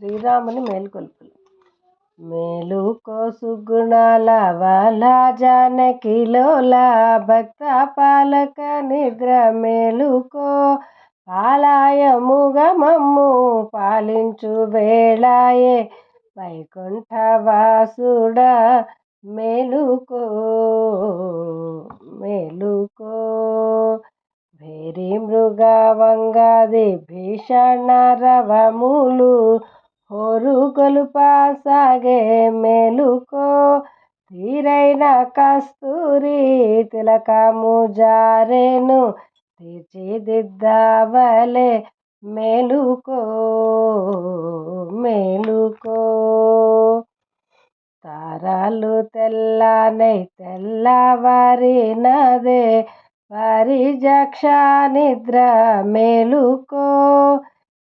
శ్రీరాముని మేలుకొల్పులు. మేలుకో సుగుణాల వాల జానకిలోల భక్త పాలక నిద్ర మేలుకో పాలాయముగ మమ్ము పాలించు వేళాయే వైకుంఠవాసుడ మేలుకో మేలుకో. భేరి మృగ వంగాది భీషణ రవములు హోరు గొలుపసాగే మేలుకో తీరైన కస్తూరి తిలకము జారెను తీర్చిదిద్దవలే మేలుకో మేలుకో. తారాలు తెల్లనై తెల్లవారినదే పరిజక్ష నిద్ర మేలుకో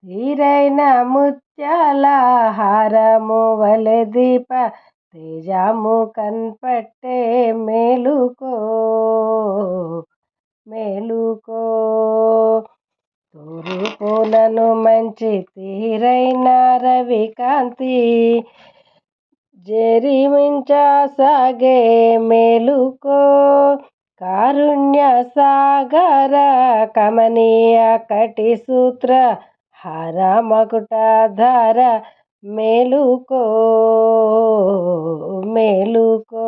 తీరైన ముత్యాల హారము వలె దీప తేజము కన్పట్టే మేలుకో మేలుకో. తూర్పునను మంచి తీరైన రవికాంతి జెరిమించసాగే మేలుకో కారుణ్య సాగర కమనీయ కటి సూత్ర హార మకుటధర మేలుకో మేలుకో.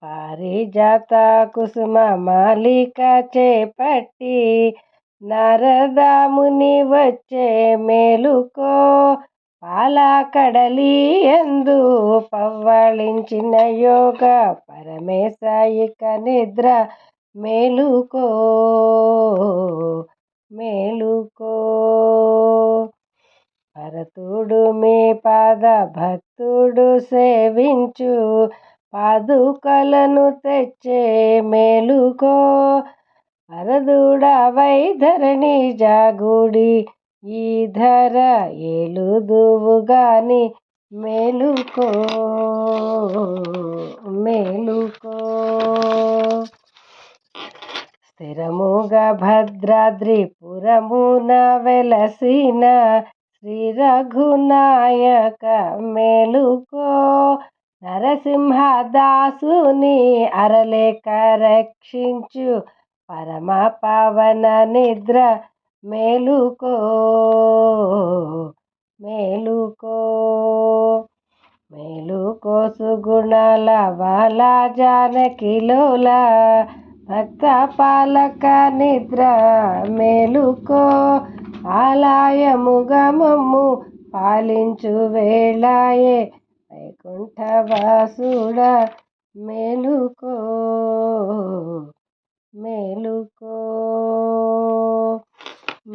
పారిజాత కుసుమ మాలిక చేపట్టి నారద ముని వచ్చే మేలుకో పాలకడలి యందు పవ్వళించిన యోగ పరమేశాయిక నిద్ర మేలుకో మేలుకో. భరతుడు మీ పాద భక్తుడు సేవించు పాదుకలను తెచ్చే మేలుకో వరదుడ వైధరణి జాగుడి ఈ ధర ఏలుదువుగాని మేలుకో మేలుకో. స్థిరముగా భద్రాద్రిపురమున వెలసిన శ్రీ రఘునాయక మేలుకో నరసింహదాసుని అరలేక రక్షించు పరమ పావన నిద్ర మేలుకో మేలుకో మేలుకో సుగుణాల వాల జానకిలోల భక్త పాలక నిద్ర మేలుకో ఆలయముగ మమ్ము పాలించు వేళాయే వైకుంఠవాసుడ మేలుకో మేలుకో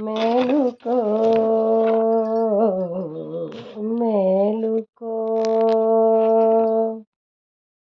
మేలుకో.